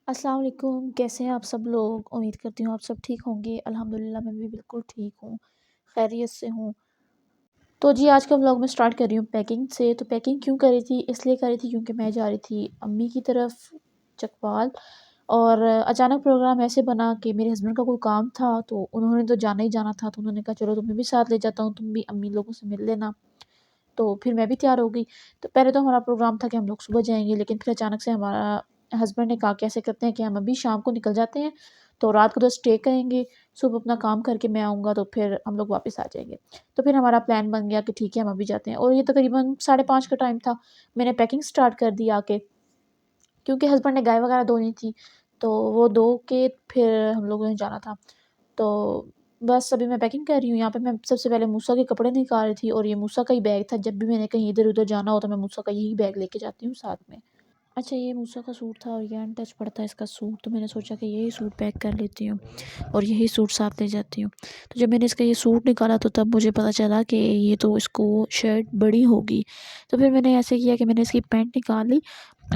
अस्सलाम वालेकुम, कैसे हैं आप सब लोग? उम्मीद करती हूँ आप सब ठीक होंगे। अल्हम्दुलिल्लाह मैं भी बिल्कुल ठीक हूँ, खैरियत से हूँ। तो जी आज का व्लॉग मैं स्टार्ट कर रही हूँ पैकिंग से। तो पैकिंग क्यों कर रही थी? इसलिए कर रही थी क्योंकि मैं जा रही थी अम्मी की तरफ चकवाल और अचानक प्रोग्राम ऐसे बना कि मेरे हस्बैंड का कोई काम था, तो उन्होंने तो जाना ही जाना था, तो उन्होंने कहा चलो तुम्हें भी साथ ले जाता हूँ, तुम भी अम्मी लोगों से मिल लेना। तो फिर मैं भी तैयार हो गई। तो पहले तो हमारा प्रोग्राम था कि हम लोग सुबह जाएँगे, लेकिन फिर अचानक से हमारा हस्बैंड ने कहा कि ऐसे करते हैं कि हम अभी शाम को निकल जाते हैं, तो रात को तो स्टे करेंगे, सुबह अपना काम करके मैं आऊँगा तो फिर हम लोग वापस आ जाएँगे। तो फिर हमारा प्लान बन गया कि ठीक है हम अभी जाते हैं और ये तकरीबन साढ़े 5 का टाइम था। मैंने पैकिंग स्टार्ट कर दी आके, क्योंकि हस्बैंड ने गाय वगैरह धोनी थी, तो वो धो के फिर हम लोगों ने जाना था। तो बस अभी मैं पैकिंग कर रही हूँ। यहाँ पे मैं सबसे पहले मूसा के कपड़े निकाल रही थी और ये मूसा का ही बैग था। जब भी मैंने कहीं इधर-उधर जाना हो तो मैं मूसा का यही बैग लेके जाती हूँ साथ में। अच्छा, ये मूसा का सूट था और ये अनटच पड़ता है इसका सूट, तो मैंने सोचा कि यही सूट पैक कर लेती हूँ और यही सूट साथ ले जाती हूँ। तो जब मैंने इसका ये सूट निकाला तो तब मुझे पता चला कि ये तो इसको शर्ट बड़ी होगी। तो फिर मैंने ऐसे किया कि मैंने इसकी पैंट निकाल ली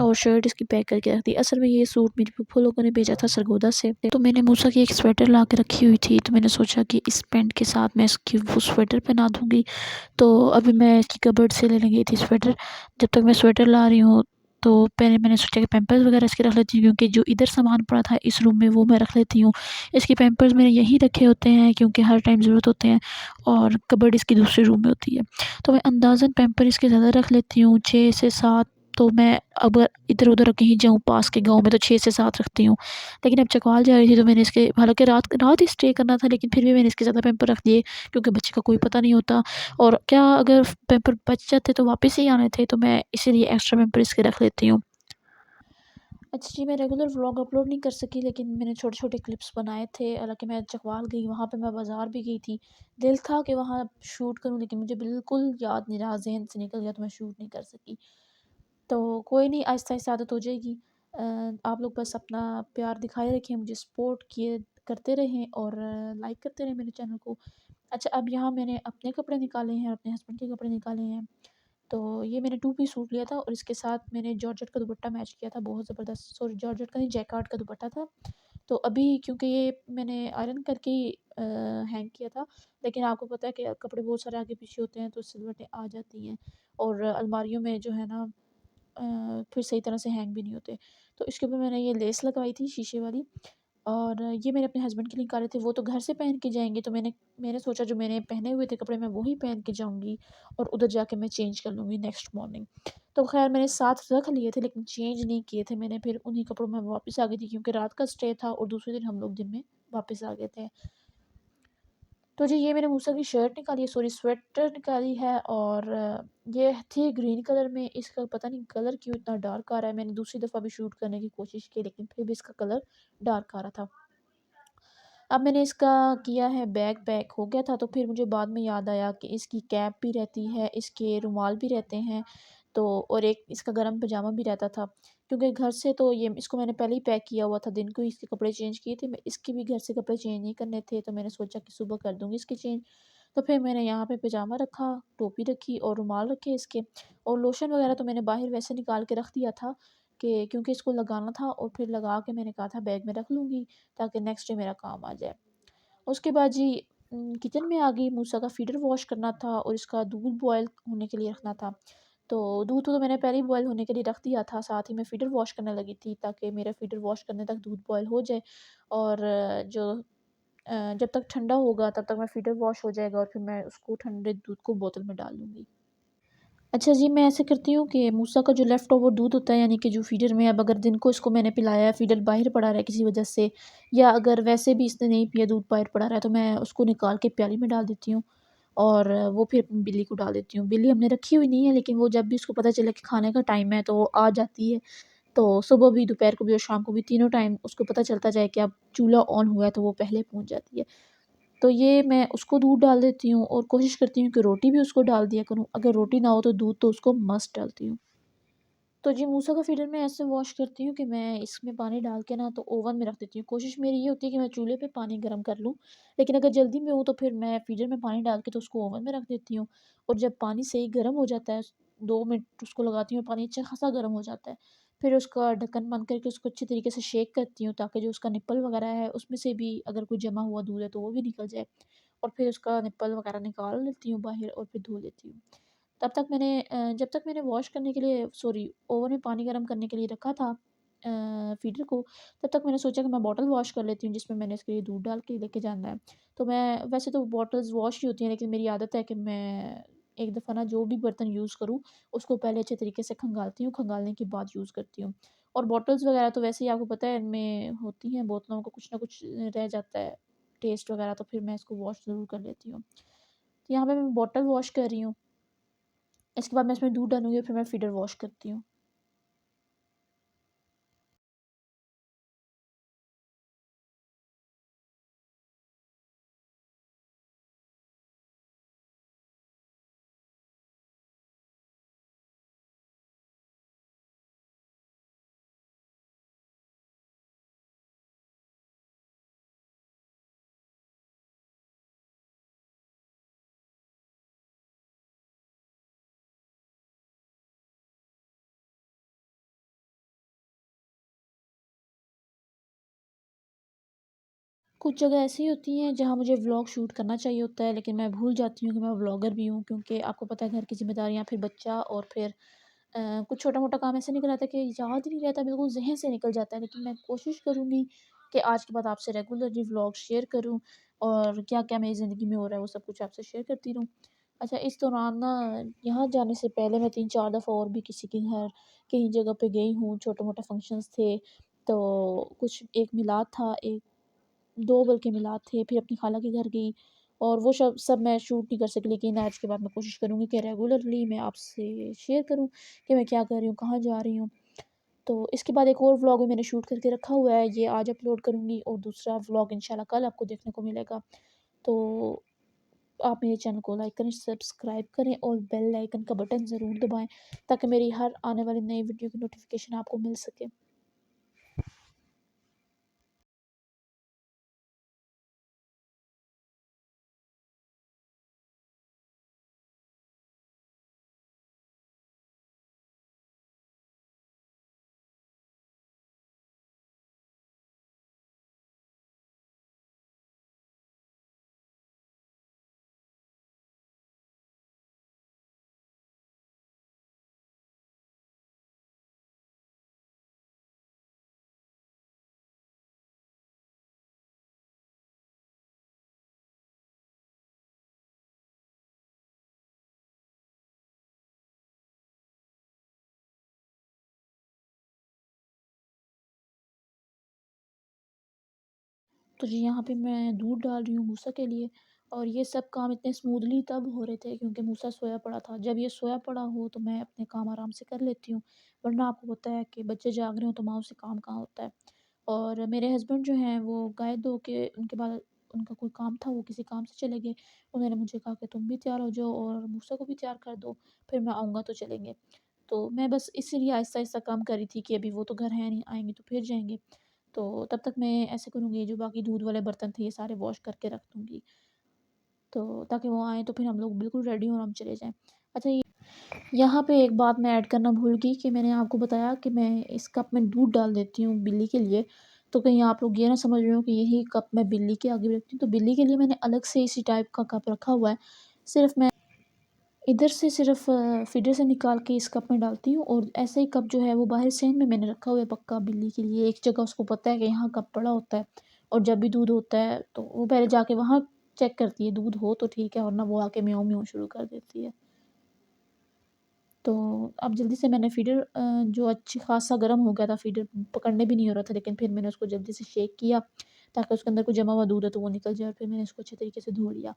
और शर्ट इसकी पैक करके रख दी। असल में ये सूट मेरी फूफो लोगों ने भेजा था सरगोदा से। तो मैंने मूसा की एक स्वेटर ला के रखी हुई थी, तो मैंने सोचा कि इस पैंट के साथ मैं इसकी वो स्वेटर पहना दूँगी। तो अभी मैं इसकी कबर्ड से लेने गई थी स्वेटर। जब तक मैं स्वेटर ला रही हूँ, तो पहले मैंने सोचा कि पैम्पर्स वगैरह इसके रख लेती हूँ, क्योंकि जो इधर सामान पड़ा था इस रूम में वो मैं रख लेती हूँ। इसके पैम्पर्स मैंने यहीं रखे होते हैं क्योंकि हर टाइम ज़रूरत होते हैं और कबर्ड इसकी दूसरे रूम में होती है। तो मैं अंदाज़न पैम्पर इसके ज़्यादा रख लेती हूँ, 6 से 7। तो मैं अगर इधर-उधर कहीं जाऊँ पास के गाँव में तो 6 से 7 रखती हूँ। लेकिन अब चकवाल जा रही थी तो मैंने इसके, हालाँकि रात रात ही स्टे करना था, लेकिन फिर भी मैंने इसके ज़्यादा पैम्पर रख दिए, क्योंकि बच्चे का कोई पता नहीं होता और क्या अगर पैम्पर बच जाते तो वापस ही आने थे, तो मैं इसीलिए एक्स्ट्रा पैम्पर इसके रख लेती हूँ। अच्छा जी, मैं रेगुलर व्लॉग अपलोड नहीं कर सकी, लेकिन मैंने छोटे-छोटे क्लिप्स बनाए थे। हालाँकि मैं चकवाल गई, वहाँ पे मैं बाज़ार भी गई थी। दिल था कि वहाँ शूट करूँ, लेकिन मुझे बिल्कुल याद नहीं रहा, ज़हन से निकल गया, तो मैं शूट नहीं कर सकी। तो कोई नहीं, आहिस्ता-आहिस्ता आदत हो जाएगी। आप लोग बस अपना प्यार दिखाए रखें, मुझे सपोर्ट किए करते रहें और लाइक करते रहें मेरे चैनल को। अच्छा, अब यहाँ मैंने अपने कपड़े निकाले हैं, अपने हस्बैंड के कपड़े निकाले हैं। तो ये मैंने 2 पीस सूट लिया था और इसके साथ मैंने जॉर्जेट का दुपट्टा मैच किया था, बहुत ज़बरदस्त। सॉरी, जॉर्जेट का नहीं, जैकार्ड का दुपट्टा था। तो अभी क्योंकि ये मैंने आयरन करके ही हैंग किया था, लेकिन आपको पता है कि कपड़े बहुत सारे आगे-पीछे होते हैं तो सिलवटें आ जाती हैं और अलमारियों में जो है ना फिर सही तरह से हैंग भी नहीं होते। तो इसके ऊपर मैंने ये लेस लगवाई थी शीशे वाली और ये मैंने अपने हस्बैंड के लिए निकाले थे, वो तो घर से पहन के जाएँगे, तो मैंने मैंने सोचा जो मैंने पहने हुए थे कपड़े मैं वही पहन के जाऊँगी और उधर जाके मैं चेंज कर लूँगी नेक्स्ट मॉर्निंग। तो ख़ैर मैंने साथ रख लिए थे लेकिन चेंज नहीं किए थे मैंने, फिर उन्हीं कपड़ों में वापस आ गई थी क्योंकि रात का स्टे था और दूसरे दिन हम लोग दिन में वापस आ गए थे। तो जी ये मैंने मूसा की शर्ट निकाली है, सॉरी स्वेटर निकाली है और ये थी ग्रीन कलर में। इसका पता नहीं कलर क्यों इतना डार्क आ रहा है। मैंने दूसरी दफ़ा भी शूट करने की कोशिश की लेकिन फिर भी इसका कलर डार्क आ रहा था। अब मैंने इसका किया है बैग पैक हो गया था, तो फिर मुझे बाद में याद आया कि इसकी कैप भी रहती है, इसके रुमाल भी रहते हैं, तो और एक इसका गर्म पजामा भी रहता था। क्योंकि घर से तो ये इसको मैंने पहले ही पैक किया हुआ था, दिन को ही इसके कपड़े चेंज किए थे। मैं इसके भी घर से कपड़े चेंज नहीं करने थे, तो मैंने सोचा कि सुबह कर दूँगी इसके चेंज। तो फिर मैंने यहाँ पे पजामा रखा, टोपी रखी और रुमाल रखे इसके और लोशन वगैरह तो मैंने बाहर वैसे निकाल के रख दिया था कि क्योंकि इसको लगाना था और फिर लगा के मैंने कहा था बैग में रख लूँगी ताकि नेक्स्ट डे मेरा काम आ जाए। उसके बाद जी किचन में आ गई, मूसा का फ़ीडर वॉश करना था और इसका दूध बॉयल होने के लिए रखना था। तो दूध तो मैंने पहले ही बॉयल होने के लिए रख दिया था, साथ ही मैं फ़ीडर वॉश करने लगी थी ताकि मेरा फ़ीडर वॉश करने तक दूध बॉयल हो जाए और जब तक ठंडा होगा तब तक मैं फ़ीडर वॉश हो जाएगा और फिर मैं उसको ठंडे दूध को बोतल में डाल दूँगी। अच्छा जी, मैं ऐसे करती हूँ कि मूसा का जो लेफ़्ट ओवर दूध होता है, यानी कि जो फ़ीडर में अब अगर दिन को इसको मैंने पिलाया है, फ़ीडर बाहर पड़ा रहा है किसी वजह से, या अगर वैसे भी इसने नहीं पिया, दूध बाहर पड़ा रहा है, तो मैं उसको निकाल के प्याली में डाल देती हूँ और वो फिर अपनी बिल्ली को डाल देती हूँ। बिल्ली हमने रखी हुई नहीं है, लेकिन वो जब भी उसको पता चले कि खाने का टाइम है तो वो आ जाती है। तो सुबह भी, दोपहर को भी और शाम को भी, तीनों टाइम उसको पता चलता जाए कि अब चूल्हा ऑन हुआ है तो वो पहले पहुँच जाती है। तो ये मैं उसको दूध डाल देती हूँ और कोशिश करती हूँ कि रोटी भी उसको डाल दिया करूँ। अगर रोटी ना हो तो दूध तो उसको मस्ट डालती हूँ। तो जी मूसा का फ़ीडर मैं ऐसे वॉश करती हूँ कि मैं इसमें पानी डाल के ना तो ओवन में रख देती हूँ। कोशिश मेरी ये होती है कि मैं चूल्हे पे पानी गर्म कर लूँ, लेकिन अगर जल्दी में हूँ तो फिर मैं फ़ीडर में पानी डाल के तो उसको ओवन में रख देती हूँ और जब पानी सही गर्म हो जाता है, 2 मिनट उसको लगाती हूँ, पानी अच्छा खासा गर्म हो जाता है। फिर उसका ढक्कन बंद करके उसको अच्छी तरीके से शेक करती हूँ ताकि जो उसका निप्पल वगैरह है उसमें से भी अगर कोई जमा हुआ दूध है तो वो भी निकल जाए। और फिर उसका निप्पल वगैरह निकाल लेती हूँ बाहर और फिर धो लेती हूँ। तब तक जब तक मैंने वॉश करने के लिए सॉरी ओवन में पानी गर्म करने के लिए रखा था फ़ीडर को, तब तक मैंने सोचा कि मैं बॉटल वॉश कर लेती हूँ जिसमें मैंने इसके लिए दूध डाल के लेके जाना है। तो मैं वैसे तो बॉटल्स वॉश ही होती हैं लेकिन मेरी आदत है कि मैं एक दफ़ा ना जो भी बर्तन यूज़ करूँ उसको पहले अच्छे तरीके से खंगालती हूँ, खंगालने के बाद यूज़ करती हूँ। और बॉटल्स वगैरह तो वैसे ही आपको पता है इनमें होती हैं बोतलों को कुछ ना कुछ रह जाता है, टेस्ट वगैरह तो फिर मैं इसको वॉश ज़रूर कर लेती हूँ। तो यहाँ पे मैं बॉटल वॉश कर रही हूँ। इसके बाद मैं इसमें दूध डालूँगी और फिर मैं फ़ीडर वॉश करती हूँ। कुछ जगह ऐसी होती हैं जहाँ मुझे व्लॉग शूट करना चाहिए होता है लेकिन मैं भूल जाती हूँ कि मैं व्लॉगर भी हूँ क्योंकि आपको पता है घर की ज़िम्मेदारियाँ फिर बच्चा और फिर कुछ छोटा-मोटा काम ऐसे निकल आता है कि याद ही नहीं रहता, बिल्कुल ज़हन से निकल जाता है। लेकिन मैं कोशिश करूँगी कि आज के बाद आपसे रेगुलरली व्लॉग शेयर करूँ और क्या-क्या मेरी ज़िंदगी में हो रहा है वो सब कुछ आपसे शेयर करती रहूँ। अच्छा इस दौरान ना यहाँ जाने से पहले मैं 3-4 दफ़ा और भी किसी के घर, कहीं जगह पे गई हूँ, छोटे-मोटे फंक्शंस थे, तो कुछ एक मिलाद था, एक 2 बल्कि मिलाद थे, फिर अपनी खाला के घर गई और वो सब मैं शूट नहीं कर सकी लेकिन आज के बाद मैं कोशिश करूँगी कि रेगुलरली मैं आपसे शेयर करूँ कि मैं क्या कर रही हूँ, कहाँ जा रही हूँ। तो इसके बाद एक और व्लॉग भी मैंने शूट करके रखा हुआ है, ये आज अपलोड करूँगी और दूसरा व्लॉग इंशाल्लाह कल आपको देखने को मिलेगा। तो आप मेरे चैनल को लाइक करें, सब्सक्राइब करें और बेल आइकन का बटन ज़रूर दबाएँ ताकि मेरी हर आने वाली नई वीडियो की नोटिफ़िकेशन आपको मिल सके। तो जी, यहाँ पे मैं दूध डाल रही हूँ मूसा के लिए और ये सब काम इतने स्मूथली तब हो रहे थे क्योंकि मूसा सोया पड़ा था। जब ये सोया पड़ा हो तो मैं अपने काम आराम से कर लेती हूँ, वरना आपको पता है कि बच्चे जाग रहे हों तो माँ से काम कहाँ होता है। और मेरे हस्बैंड जो हैं वो गाय धो के उनके बाद उनका कोई काम था, वो किसी काम से चले गए। उन्होंने मुझे कहा कि तुम भी तैयार हो जाओ और मूसा को भी तैयार कर दो, फिर मैं आऊँगा तो चलेंगे। तो मैं बस इसीलिए आहिस्ता-आहिस्ता काम कर रही थी कि अभी वो तो घर हैं नहीं, आएँगे तो फिर जाएँगे। तो तब तक मैं ऐसे करूँगी जो बाकी दूध वाले बर्तन थे ये सारे वॉश करके रख दूँगी। तो ताकि वो आएँ तो फिर हम लोग बिल्कुल रेडी हों और हम चले जाएँ। अच्छा ये यहाँ पे एक बात मैं ऐड करना भूल गई कि मैंने आपको बताया कि मैं इस कप में दूध डाल देती हूँ बिल्ली के लिए। तो कहीं आप लोग ये ना समझ रहे हो कि यही कप मैं बिल्ली के आगे भी रखती हूँ। तो बिल्ली के लिए मैंने अलग से इसी टाइप का कप रखा हुआ है। सिर्फ़ मैं इधर से सिर्फ़ फीडर से निकाल के इस कप में डालती हूँ और ऐसे ही कप जो है वो बाहर स्टैंड में मैंने रखा हुआ है पक्का बिल्ली के लिए। एक जगह उसको पता है कि यहाँ कप पड़ा होता है और जब भी दूध होता है तो वो पहले जाके वहाँ चेक करती है दूध हो तो ठीक है वरना वो आके म्याऊँ-म्याऊँ शुरू कर देती है। तो अब जल्दी से मैंने फीडर जो अच्छी ख़ासा गर्म हो गया था फीडर पकड़ने भी नहीं हो रहा था लेकिन फिर मैंने उसको जल्दी से शेक किया ताकि उसके अंदर कोई जमा हुआ दूध है तो वो निकल जाए और फिर मैंने इसको अच्छे तरीके से धो लिया।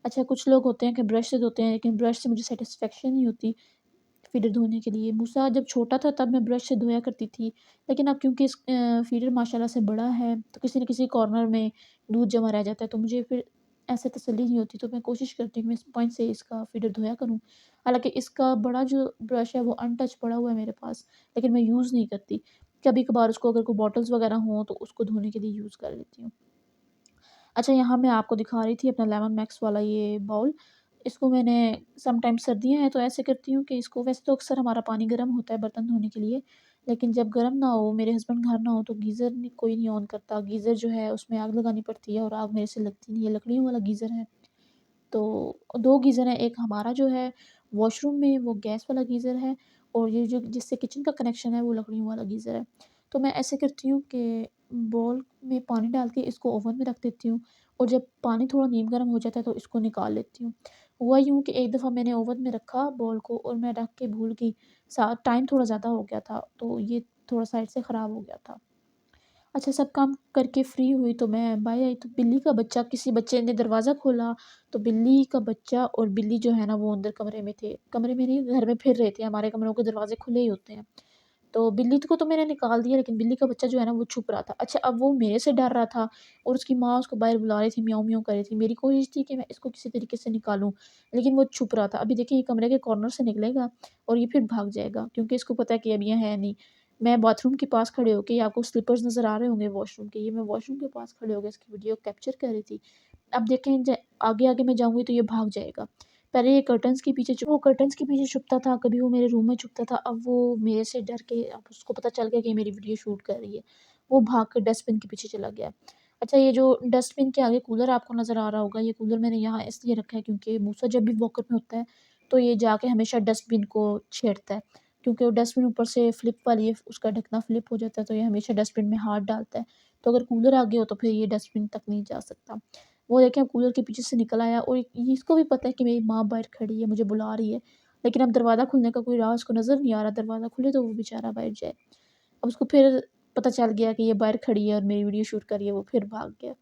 अच्छा कुछ लोग होते हैं कि ब्रश से धोते हैं लेकिन ब्रश से मुझे सैटिस्फैक्शन नहीं होती फ़ीडर धोने के लिए। मूसा जब छोटा था तब मैं ब्रश से धोया करती थी, लेकिन अब क्योंकि फ़ीडर माशाल्लाह से बड़ा है, तो किसी न किसी कॉर्नर में दूध जमा रह जाता है, तो मुझे फिर ऐसे तसल्ली नहीं होती, तो मैं कोशिश करती हूँ कि मैं स्पंज से इसका फ़ीडर धोया करूँ। हालाँकि इसका बड़ा जो ब्रश है वो अनटच पड़ा हुआ है मेरे पास, लेकिन मैं यूज़ नहीं करती। कभी-कभार उसको अगर कोई बॉटल्स वगैरह हों, तो उसको धोने के लिए यूज़ कर लेती हूँ। अच्छा यहाँ मैं आपको दिखा रही थी अपना लेमन मैक्स वाला ये बाउल। इसको मैंने समटाइम्स सर्दियाँ हैं तो ऐसे करती हूँ कि इसको वैसे तो अक्सर हमारा पानी गर्म होता है बर्तन धोने के लिए। लेकिन जब गर्म ना हो, मेरे हस्बैंड घर ना हो तो गीज़र नहीं कोई नहीं ऑन करता। गीज़र जो है उसमें आग लगानी पड़ती है और आग मेरे से लगती नहीं है, लकड़ियों वाला गीज़र है। तो 2 गीज़र हैं, एक हमारा जो है वॉशरूम में वो गैस वाला गीज़र है और ये जो जिससे किचन का कनेक्शन है वो लकड़ियों वाला गीज़र है। तो मैं ऐसे करती हूँ कि बाउल में पानी डाल के इसको ओवन में रख देती हूँ और जब पानी थोड़ा नीम गर्म हो जाता है तो इसको निकाल लेती हूँ। हुआ यूँ कि एक दफ़ा मैंने ओवन में रखा बाउल को और मैं रख के भूल गई। टाइम थोड़ा ज़्यादा हो गया था तो ये थोड़ा साइड से ख़राब हो गया था। अच्छा सब काम करके फ्री हुई तो मैं बाहर आई तो बिल्ली का बच्चा किसी बच्चे ने दरवाज़ा खोला, तो बिल्ली का बच्चा और बिल्ली जो है ना वो अंदर कमरे में थे। कमरे में नहीं घर में फिर रहे थे, हमारे कमरों के दरवाज़े खुले ही होते हैं। तो बिल्ली को तो मैंने निकाल दिया लेकिन बिल्ली का बच्चा जो है ना वो छुप रहा था। अच्छा अब वो मेरे से डर रहा था और उसकी माँ उसको बाहर बुला रही थी, म्याऊँ-म्याऊँ कर रही थी। मेरी कोशिश थी कि मैं इसको किसी तरीके से निकालूँ, लेकिन वो छुप रहा था। अभी देखिए ये कमरे के कॉर्नर से निकलेगा और ये फिर भाग जाएगा क्योंकि इसको पता है कि अब ये है नहीं। मैं बाथरूम के पास खड़े होके ये आपको स्लीपर्स नज़र आ रहे होंगे वॉशरूम के, ये मैं वॉशरूम के पास खड़े होके इसकी वीडियो कैप्चर कर रही थी। अब देखें आगे-आगे मैं जाऊँगी तो ये भाग जाएगा। पहले ये कर्टन्स के पीछे छुपता था, कभी वो मेरे रूम में छुपता था, अब वो मेरे से डर के अब उसको पता चल गया कि ये मेरी वीडियो शूट कर रही है। वो भाग कर डस्टबिन के पीछे चला गया। अच्छा ये जो डस्टबिन के आगे कूलर आपको नज़र आ रहा होगा, ये कूलर मैंने यहाँ इसलिए रखा है क्योंकि मूसा जब भी वॉकर में होता है, तो ये जाके हमेशा डस्टबिन को छेड़ता है। क्योंकि वो डस्टबिन ऊपर से फ्लिप वाली है, उसका ढकना फ्लिप हो जाता है, तो ये हमेशा डस्टबिन में हाथ डालता है। तो अगर कूलर आगे हो तो फिर ये डस्टबिन तक नहीं जा सकता। वो देखें कूलर के पीछे से निकल आया और ये इसको भी पता है कि मेरी माँ बाहर खड़ी है, मुझे बुला रही है। लेकिन अब दरवाज़ा खुलने का कोई राह उसको नज़र नहीं आ रहा, दरवाज़ा खुले तो वो बेचारा बाहर जाए। अब उसको फिर पता चल गया कि ये बाहर खड़ी है और मेरी वीडियो शूट कर रही है, वो फिर भाग गया।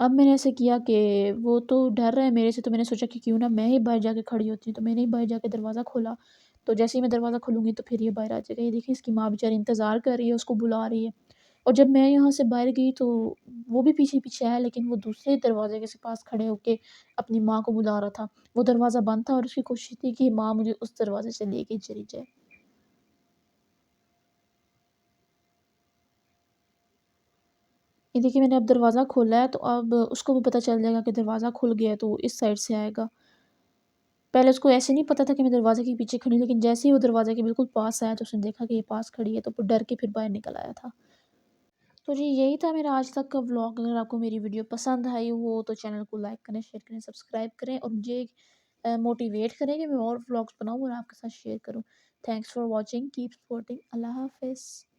अब मैंने ऐसे किया कि वो तो डर रहा है मेरे से तो मैंने सोचा कि क्यों ना मैं ही बाहर जाके खड़ी होती हूँ, तो मैंने ही बाहर जाके दरवाज़ा खोला। तो जैसे ही मैं दरवाज़ा खोलूँगी तो फिर ये बाहर आ जाएगा। ये देखिए इसकी माँ बेचारी इंतज़ार कर रही है, उसको बुला रही है। और जब मैं यहाँ से बाहर गई तो वो भी पीछे-पीछे आया लेकिन वो दूसरे दरवाज़े के पास खड़े होके अपनी माँ को बुला रहा था। वो दरवाज़ा बंद था और उसकी कोशिश थी कि माँ मुझे उस दरवाज़े से लेके चली जाए। ये देखिए मैंने अब दरवाज़ा खोला है तो अब उसको भी पता चल जाएगा कि दरवाज़ा खुल गया है तो वो इस साइड से आएगा। पहले उसको ऐसे नहीं पता था कि मैं दरवाज़े के पीछे खड़ी हूँ, लेकिन जैसे ही वो दरवाज़े के बिल्कुल पास आया तो उसने देखा कि ये पास खड़ी है तो वो डर के फिर बाहर निकल आया था। तो जी यही था मेरा आज तक का व्लॉग। अगर आपको मेरी वीडियो पसंद आई हो तो चैनल को लाइक करें, शेयर करें, सब्सक्राइब करें और मुझे मोटिवेट करें कि मैं और व्लॉग्स बनाऊँ और आपके साथ शेयर करूँ। Thanks for watching, keep supporting. अल्लाह हाफ़िज़।